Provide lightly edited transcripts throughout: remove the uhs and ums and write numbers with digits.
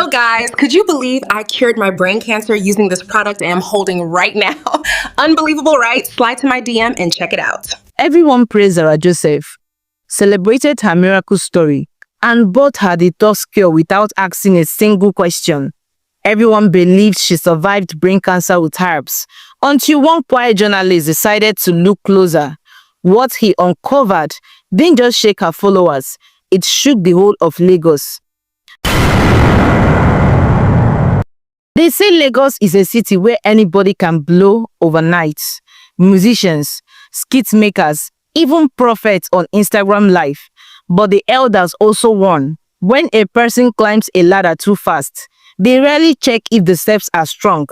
Hello guys, could you believe I cured my brain cancer using this product I am holding right now? Unbelievable, right? Slide to my DM and check it out. Everyone praised Zara Joseph, celebrated her miracle story, and bought her detox cure without asking a single question. Everyone believed she survived brain cancer with herbs, until one quiet journalist decided to look closer. What he uncovered didn't just shake her followers, it shook the whole of Lagos. They say Lagos is a city where anybody can blow overnight. Musicians, skit makers, even prophets on Instagram Live. But the elders also warn, when a person climbs a ladder too fast, they rarely check if the steps are strong.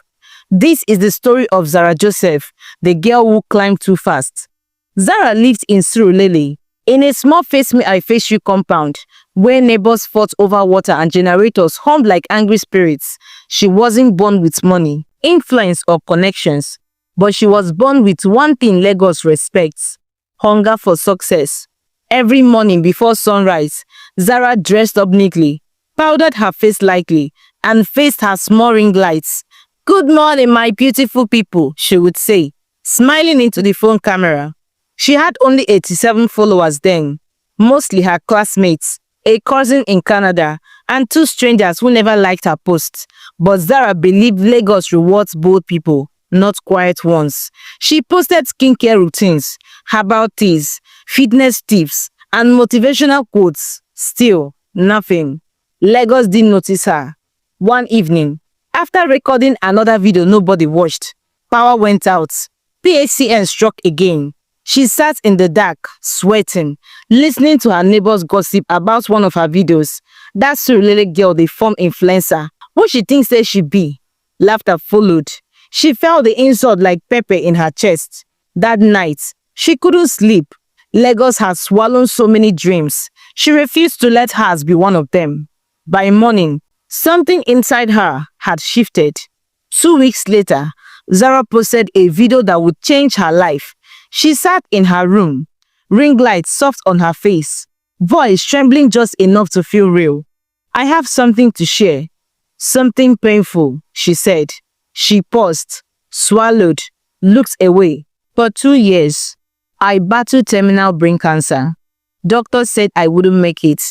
This is the story of Zara Joseph, the girl who climbed too fast. Zara lived in Surulere, in a small face-me-I-face-you compound, where neighbors fought over water and generators hummed like angry spirits. She wasn't born with money, influence or connections, but she was born with one thing Lagos respects: hunger for success. Every morning before sunrise, Zara dressed up neatly, powdered her face lightly, and faced her small ring lights. "Good morning, my beautiful people," she would say, smiling into the phone camera. She had only 87 followers then, mostly her classmates, a cousin in Canada, and two strangers who never liked her posts. But Zara believed Lagos rewards bold people, not quiet ones. She posted skincare routines, herbal teas, fitness tips, and motivational quotes. Still, nothing. Lagos didn't notice her. One evening, after recording another video nobody watched, power went out. PHCN struck again. She sat in the dark, sweating, listening to her neighbors gossip about one of her videos. That Surulere girl, the form influencer, who she thinks that she be. Laughter followed. She felt the insult like pepper in her chest. That night, she couldn't sleep. Lagos had swallowed so many dreams. She refused to let hers be one of them. By morning, something inside her had shifted. 2 weeks later, Zara posted a video that would change her life. She sat in her room, ring light soft on her face, voice trembling just enough to feel real. "I have something to share. Something painful," she said. She paused, swallowed, looked away. "For 2 years, I battled terminal brain cancer. Doctors said I wouldn't make it,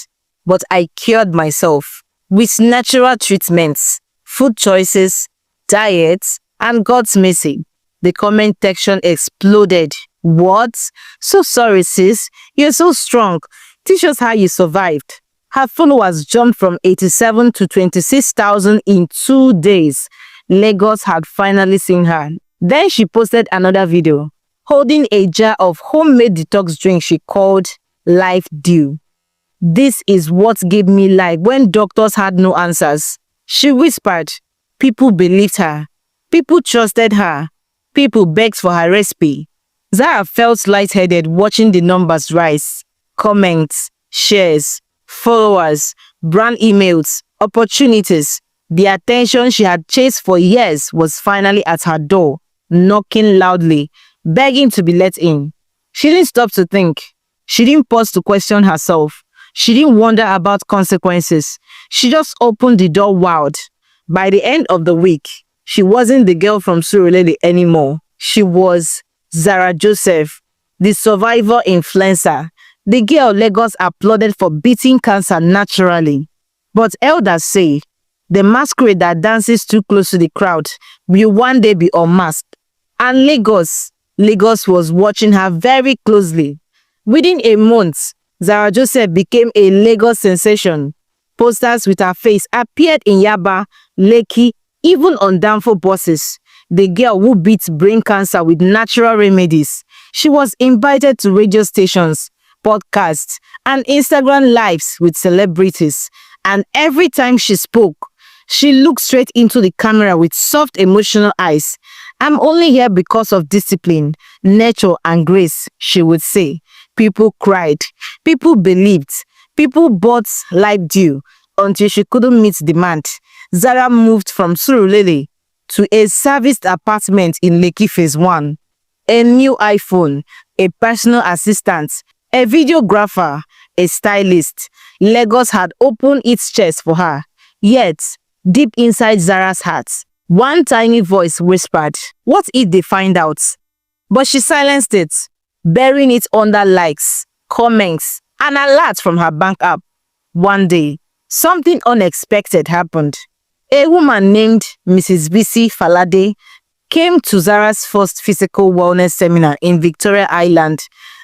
but I cured myself with natural treatments, food choices, diets, and God's mercy." The comment section exploded. "What? So sorry, sis. You're so strong. Teach us how you survived." Her followers jumped from 87 to 26,000 in 2 days. Lagos had finally seen her. Then she posted another video, holding a jar of homemade detox drink she called Life Dew. "This is what gave me life when doctors had no answers," she whispered. People believed her. People trusted her. People begged for her recipe. Zara felt lightheaded watching the numbers rise. Comments, shares, followers, brand emails, opportunities. The attention she had chased for years was finally at her door, knocking loudly, begging to be let in. She didn't stop to think. She didn't pause to question herself. She didn't wonder about consequences. She just opened the door wide. By the end of the week, she wasn't the girl from Surulere anymore. She was Zara Joseph, the survivor influencer, the girl Lagos applauded for beating cancer naturally. But elders say, the masquerade that dances too close to the crowd will one day be unmasked. And Lagos was watching her very closely. Within a month, Zara Joseph became a Lagos sensation. Posters with her face appeared in Yaba, Lekki, even on downfall buses. The girl who beat brain cancer with natural remedies. She was invited to radio stations, podcasts, and Instagram lives with celebrities. And every time she spoke, she looked straight into the camera with soft, emotional eyes. "I'm only here because of discipline, nature, and grace," she would say. People cried. People believed. People bought Life Dew until she couldn't meet demand. Zara moved from Surulere to a serviced apartment in Lekki Phase 1. A new iPhone, a personal assistant, a videographer, a stylist. Lagos had opened its chest for her. Yet, Deep inside Zara's heart, one tiny voice whispered, "What if they find out?" But she silenced it, burying it under likes, comments, and alerts from her bank app. One day, something unexpected happened. A woman named Mrs. BC Falade came to Zara's first physical wellness seminar in Victoria Island.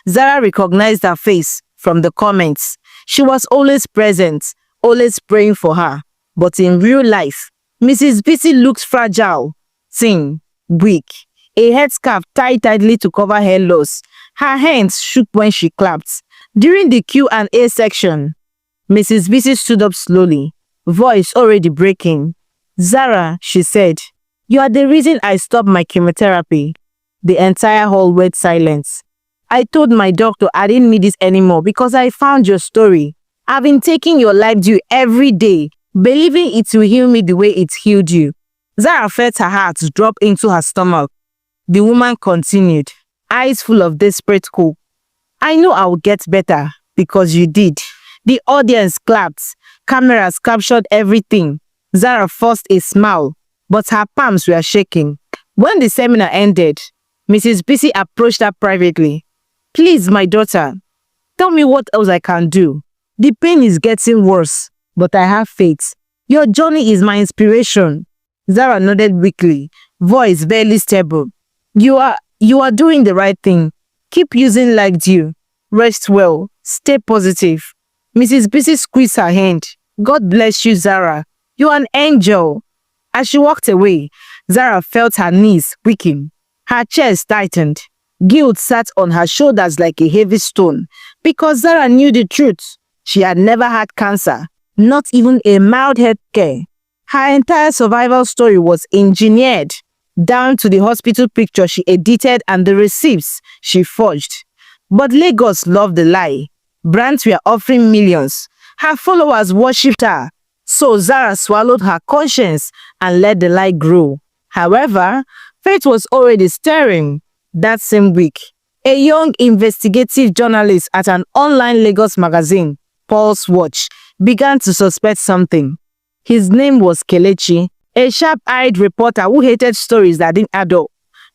Zara recognized her face from the comments. She was always present, always praying for her. But in real life, Mrs. BC looked fragile, thin, weak. A headscarf tied tightly to cover hair loss. Her hands shook when she clapped. During the Q&A section, Mrs. BC stood up slowly, voice already breaking. "Zara," she said, "you are the reason I stopped my chemotherapy." The entire hall went silent. "I told my doctor I didn't need this anymore because I found your story. I've been taking your life due every day, believing it will heal me the way it healed you." Zara felt her heart drop into her stomach. The woman continued, eyes full of desperate hope. "I know I will get better because you did." The audience clapped. Cameras captured everything. Zara forced a smile, but her palms were shaking. When the seminar ended, Mrs. BC approached her privately. "Please, my daughter, tell me what else I can do. The pain is getting worse, but I have faith. Your journey is my inspiration." Zara nodded weakly, voice barely stable. You are doing the right thing. Keep using like dew. Rest well. Stay positive." Mrs. BC squeezed her hand. "God bless you, Zara. You're an angel." As she walked away, Zara felt her knees weaken. Her chest tightened. Guilt sat on her shoulders like a heavy stone because Zara knew the truth. She had never had cancer, not even a mild health care. Her entire survival story was engineered, down to the hospital picture she edited and the receipts she forged. But Lagos loved the lie. Brands were offering millions. Her followers worshipped her. So Zara swallowed her conscience and let the lie grow. However, fate was already stirring. That same week, a young investigative journalist at an online Lagos magazine, Pulse Watch, began to suspect something. His name was Kelechi, a sharp-eyed reporter who hated stories that didn't add up.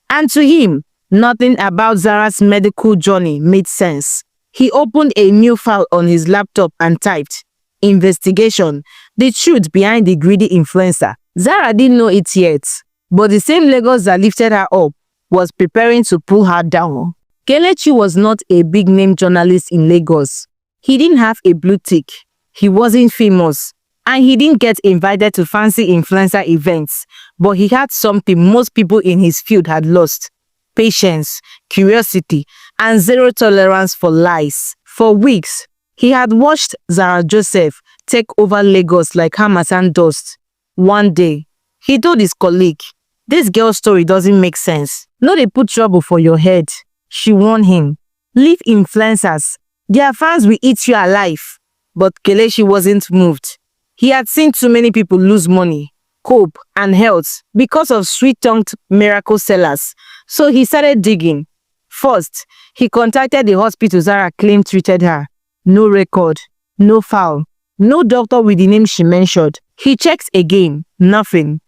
And to him, nothing about Zara's medical journey made sense. He opened a new file on his laptop and typed, "Investigation, the truth behind the greedy influencer." Zara didn't know it yet, but the same Lagos that lifted her up was preparing to pull her down. Kelechi was not a big-name journalist in Lagos. He didn't have a blue tick. He wasn't famous. And he didn't get invited to fancy influencer events. But he had something most people in his field had lost: patience, curiosity, and zero tolerance for lies. For weeks, he had watched Zara Joseph take over Lagos like Hamatan dust. One day, he told his colleague, "This girl's story doesn't make sense. No, they put trouble for your head." She warned him, "Leave influencers. Their fans will eat you alive." But Kelechi wasn't moved. He had seen too many people lose money, hope, and health because of sweet-tongued miracle sellers. So he started digging. First, he contacted the hospital Zara claimed treated her. No record, no file, no doctor with the name she mentioned. He checked again, nothing.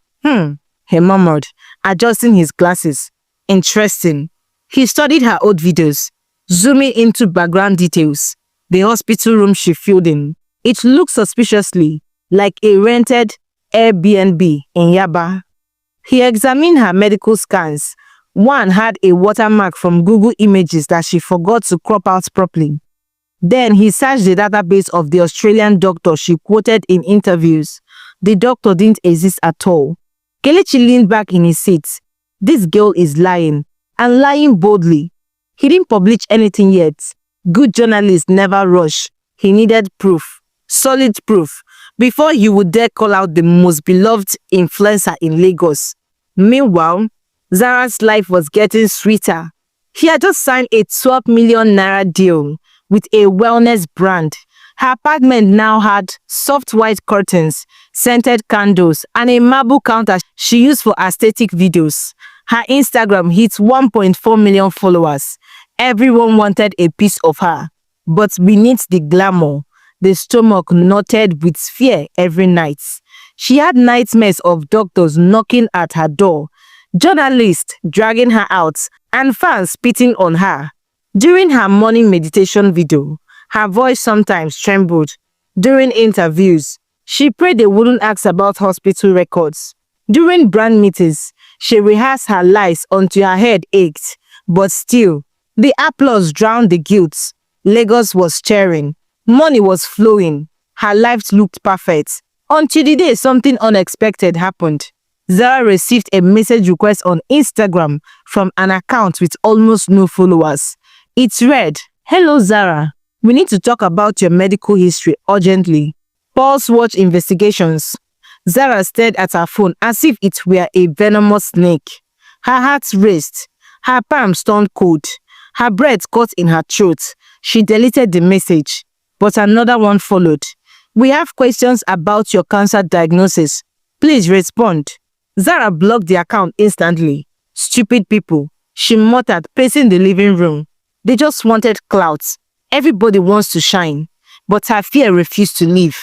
He murmured, adjusting his glasses. Interesting. He studied her old videos, zooming into background details. The hospital room she filled in. It looked suspiciously like a rented Airbnb in Yaba. He examined her medical scans. One had a watermark from Google Images that she forgot to crop out properly. Then he searched the database of the Australian doctor she quoted in interviews. The doctor didn't exist at all. Kelechi leaned back in his seat. This girl is lying, and lying boldly. He didn't publish anything yet. Good journalists never rush. He needed proof, solid proof, before he would dare call out the most beloved influencer in Lagos. Meanwhile, Zara's life was getting sweeter. He had just signed a 12 million naira deal with a wellness brand. Her apartment now had soft white curtains, scented candles, and a marble counter she used for aesthetic videos. Her Instagram hit 1.4 million followers. Everyone wanted a piece of her. But beneath the glamour, the stomach knotted with fear every night. She had nightmares of doctors knocking at her door, journalists dragging her out, and fans spitting on her. During her morning meditation video, her voice sometimes trembled. During interviews, she prayed they wouldn't ask about hospital records. During brand meetings, she rehearsed her lies until her head ached. But still, the applause drowned the guilt. Lagos was cheering. Money was flowing. Her life looked perfect. Until the day something unexpected happened. Zara received a message request on Instagram from an account with almost no followers. It read, "Hello Zara, we need to talk about your medical history urgently. Pulse watch investigations." Zara stared at her phone as if it were a venomous snake. Her heart raced. Her palms turned cold. Her breath caught in her throat. She deleted the message, but another one followed. "We have questions about your cancer diagnosis. Please respond." Zara blocked the account instantly. "Stupid people," she muttered, pacing the living room. They just wanted clout. Everybody wants to shine. But her fear refused to leave.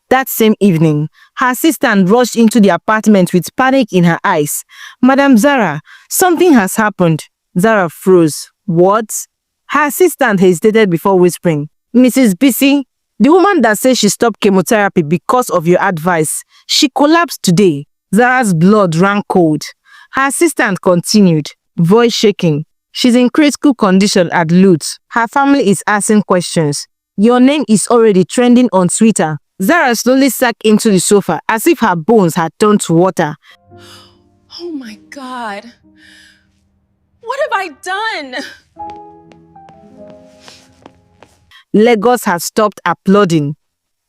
That same evening, her assistant rushed into the apartment with panic in her eyes. "Madam Zara, something has happened." Zara froze. "What?" Her assistant hesitated before whispering, "Mrs. Bisi, the woman that says she stopped chemotherapy because of your advice, she collapsed today." Zara's blood ran cold. Her assistant continued, voice shaking. "She's in critical condition at Lutz. Her family is asking questions. Your name is already trending on Twitter." Zara slowly sank into the sofa as if her bones had turned to water. Oh my God. What have I done? Lagos had stopped applauding.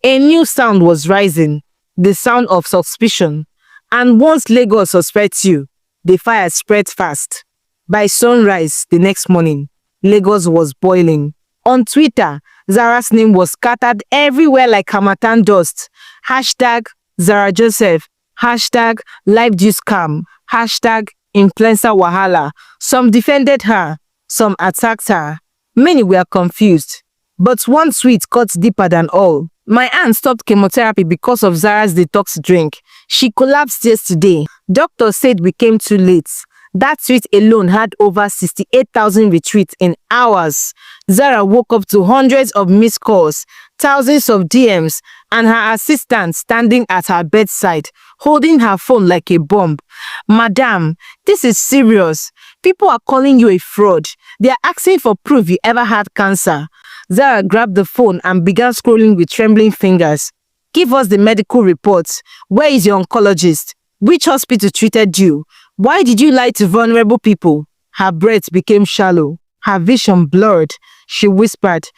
A new sound was rising, the sound of suspicion. And once Lagos suspects you, the fire spread fast. By sunrise the next morning, Lagos was boiling. On Twitter, Zara's name was scattered everywhere like Hamatan dust. Hashtag Zara Joseph. Hashtag Life Juice Scam. Hashtag Influencer Wahala. Some defended her. Some attacked her. Many were confused. But one tweet cut deeper than all. "My aunt stopped chemotherapy because of Zara's detox drink. She collapsed yesterday. Doctors said we came too late." That tweet alone had over 68,000 retweets in hours. Zara woke up to hundreds of missed calls, thousands of DMs, and her assistant standing at her bedside, holding her phone like a bomb. "Madam, this is serious. People are calling you a fraud. They are asking for proof you ever had cancer." Zara grabbed the phone and began scrolling with trembling fingers. "Give us the medical reports. Where is your oncologist? Which hospital treated you? Why did you lie to vulnerable people?" Her breath became shallow. Her vision blurred. She whispered,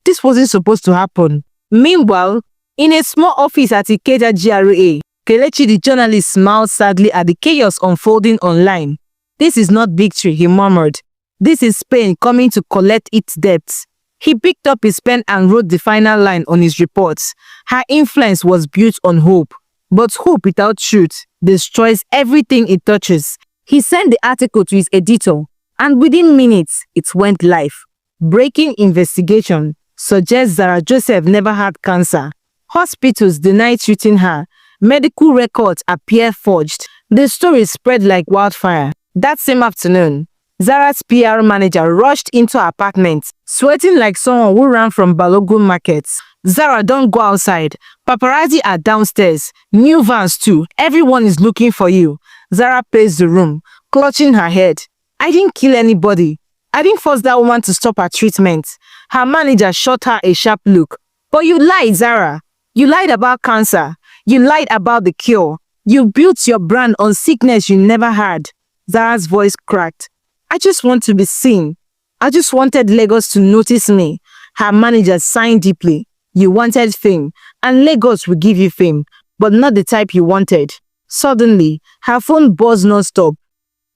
"This wasn't supposed to happen." Meanwhile, in a small office at Ikeja GRA, Kelechi the journalist smiled sadly at the chaos unfolding online. "This is not victory," he murmured. "This is Spain coming to collect its debts." He picked up his pen and wrote the final line on his report. Her influence was built on hope. But hope without truth destroys everything it touches. He sent the article to his editor, and within minutes, it went live. Breaking investigation suggests Zara Joseph never had cancer. Hospitals deny treating her. Medical records appear forged. The story spread like wildfire. That same afternoon, Zara's PR manager rushed into her apartment, sweating like someone who ran from Balogun markets. "Zara, don't go outside. Paparazzi are downstairs. New vans too. Everyone is looking for you." Zara paced the room, clutching her head. "I didn't kill anybody. I didn't force that woman to stop her treatment." Her manager shot her a sharp look. "But you lied, Zara. You lied about cancer. You lied about the cure. You built your brand on sickness you never had." Zara's voice cracked. "I just want to be seen. I just wanted Lagos to notice me." Her manager sighed deeply. "You wanted fame, and Lagos will give you fame, but not the type you wanted." Suddenly, her phone buzzed non-stop.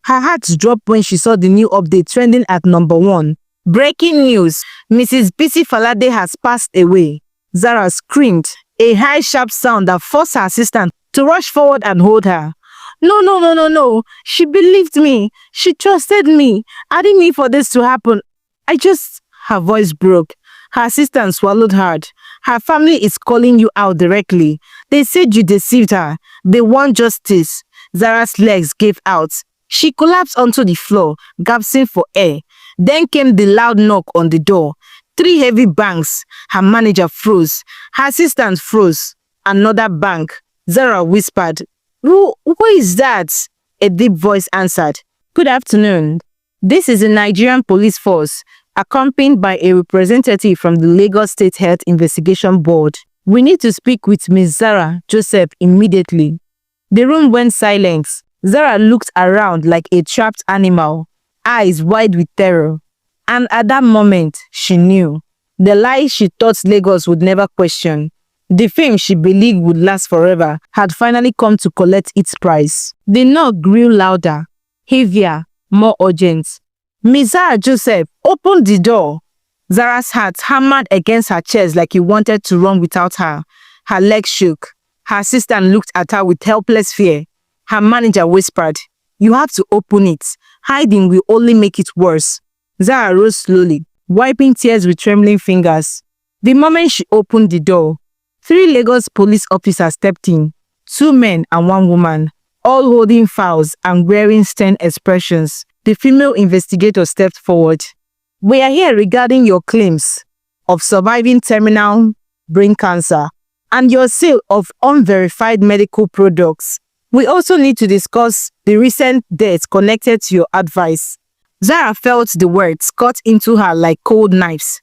Her heart dropped when she saw the new update trending at #1. "Breaking news! Mrs. Bisi Falade has passed away." Zara screamed, a high sharp sound that forced her assistant to rush forward and hold her. "No, no, no, no, no. She believed me. She trusted me. I didn't mean for this to happen. Her voice broke. Her assistant swallowed hard. "Her family is calling you out directly. They said you deceived her. They want justice. Zara's legs gave out. She collapsed onto the floor, gasping for air. Then came the loud knock on the door. 3 heavy bangs. Her manager froze. Her assistant froze. Another bang. Zara whispered, Who is that? A deep voice answered, Good afternoon. This is the Nigerian police force, accompanied by a representative from the Lagos State Health Investigation Board. We need to speak with Ms. Zara Joseph immediately. The room went silent. Zara looked around like a trapped animal, eyes wide with terror. And at that moment, she knew. The lie she thought Lagos would never question, the fame she believed would last forever, had finally come to collect its price. The knock grew louder, heavier, more urgent. Ms. Zara Joseph, open the door. Zara's heart hammered against her chest like he wanted to run without her. Her legs shook. Her assistant looked at her with helpless fear. Her manager whispered, You have to open it. Hiding will only make it worse. Zara rose slowly, wiping tears with trembling fingers. The moment she opened the door, 3 Lagos police officers stepped in, 2 men and 1 woman, all holding files and wearing stern expressions. The female investigator stepped forward. We are here regarding your claims of surviving terminal brain cancer and your sale of unverified medical products. We also need to discuss the recent deaths connected to your advice. Zara felt the words cut into her like cold knives.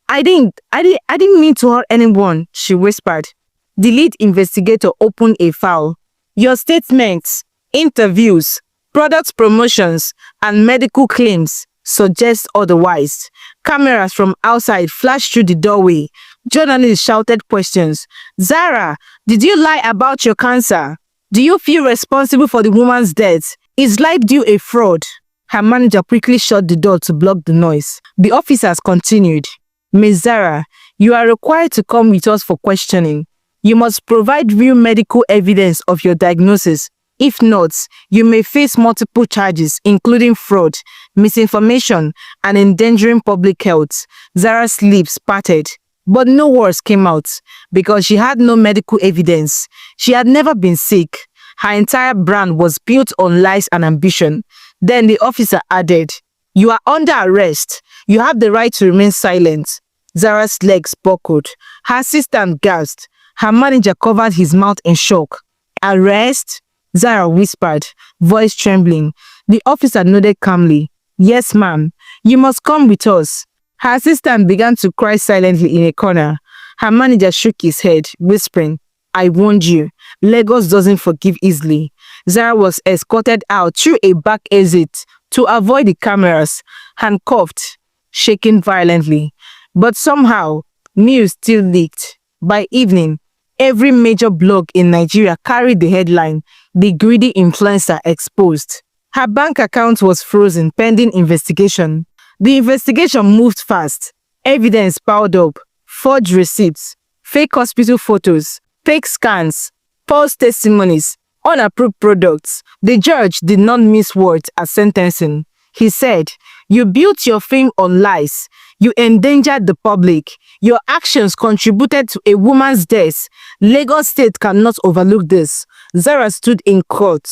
I didn't mean to hurt anyone, she whispered. The lead investigator opened a file. Your statements, interviews, product promotions, and medical claims suggest otherwise. Cameras from outside flashed through the doorway. Journalists shouted questions. Zara, did you lie about your cancer? Do you feel responsible for the woman's death? Is life due a fraud? Her manager quickly shut the door to block the noise. The officers continued. Ms. Zara, you are required to come with us for questioning. You must provide real medical evidence of your diagnosis. If not, you may face multiple charges, including fraud, misinformation, and endangering public health. Zara's lips parted, but no words came out because she had no medical evidence. She had never been sick. Her entire brand was built on lies and ambition. Then the officer added, You are under arrest. You have the right to remain silent. Zara's legs buckled. Her assistant gasped. Her manager covered his mouth in shock. Arrest? Zara whispered, voice trembling. The officer nodded calmly. Yes, ma'am. You must come with us. Her assistant began to cry silently in a corner. Her manager shook his head, whispering, I warned you. Lagos doesn't forgive easily. Zara was escorted out through a back exit to avoid the cameras, handcuffed, shaking violently. But somehow, news still leaked. By evening, every major blog in Nigeria carried the headline, The Greedy Influencer Exposed. Her bank account was frozen pending investigation. The investigation moved fast. Evidence piled up, forged receipts, fake hospital photos, fake scans, false testimonies, unapproved products. The judge did not mince words at sentencing. He said, You built your fame on lies. You endangered the public. Your actions contributed to a woman's death. Lagos State cannot overlook this. Zara stood in court.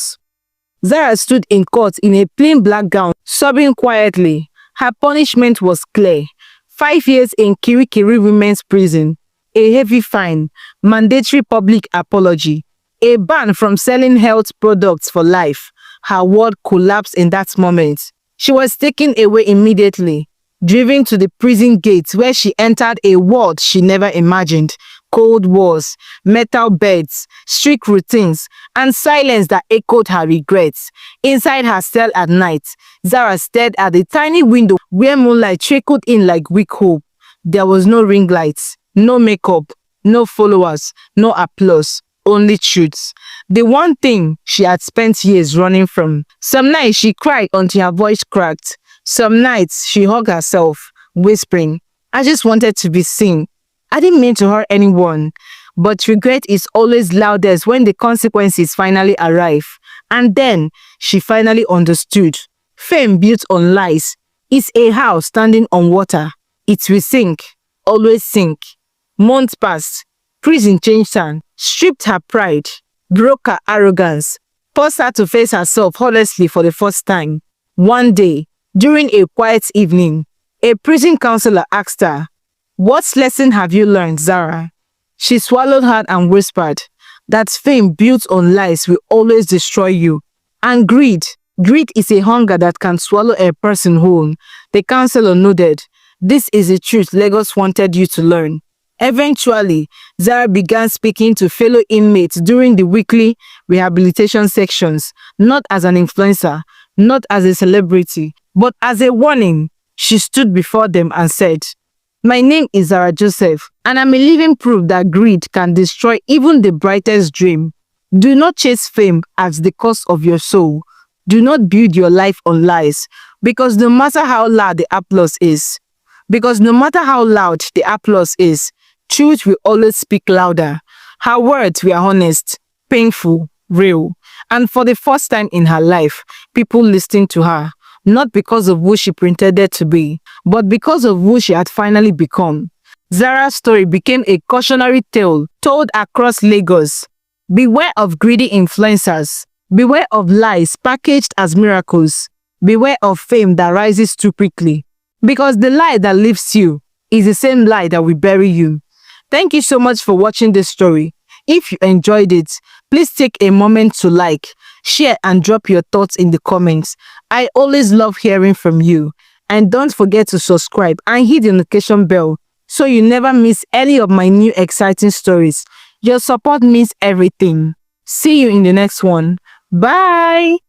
Zara stood in court in a plain black gown, sobbing quietly. Her punishment was clear. 5 years in Kirikiri Women's Prison, a heavy fine, mandatory public apology, a ban from selling health products for life. Her world collapsed in that moment. She was taken away immediately, driven to the prison gates where she entered a world she never imagined. Cold walls, metal beds, strict routines, and silence that echoed her regrets. Inside her cell at night, Zara stared at the tiny window where moonlight trickled in like weak hope. There was no ring lights, no makeup, no followers, no applause, only truths. The one thing she had spent years running from. Some nights she cried until her voice cracked. Some nights she hugged herself, whispering, I just wanted to be seen. I didn't mean to hurt anyone. But regret is always loudest when the consequences finally arrive. And then she finally understood. Fame built on lies is a house standing on water. It will sink, always sink. Months passed. Prison changed her, stripped her pride, broke her arrogance, forced her to face herself honestly for the first time. One day, during a quiet evening, a prison counselor asked her, "What lesson have you learned, Zara?" She swallowed hard and whispered, "That fame built on lies will always destroy you. And greed is a hunger that can swallow a person whole." The counselor nodded. "This is the truth Lagos wanted you to learn." Eventually, Zara began speaking to fellow inmates during the weekly rehabilitation sections, not as an influencer, not as a celebrity, but as a warning. She stood before them and said, "My name is Zara Joseph, and I'm a living proof that greed can destroy even the brightest dream. Do not chase fame at the cost of your soul. Do not build your life on lies, because no matter how loud the applause is, truth will always speak louder." Her words were honest, painful, real, and for the first time in her life, people listened to her, not because of who she pretended to be, but because of who she had finally become. Zara's story became a cautionary tale told across Lagos. Beware of greedy influencers. Beware of lies packaged as miracles. Beware of fame that rises too quickly. Because the lie that lifts you is the same lie that will bury you. Thank you so much for watching this story. If you enjoyed it, please take a moment to like, share, and drop your thoughts in the comments. I always love hearing from you. And don't forget to subscribe and hit the notification bell so you never miss any of my new exciting stories. Your support means everything. See you in the next one. Bye!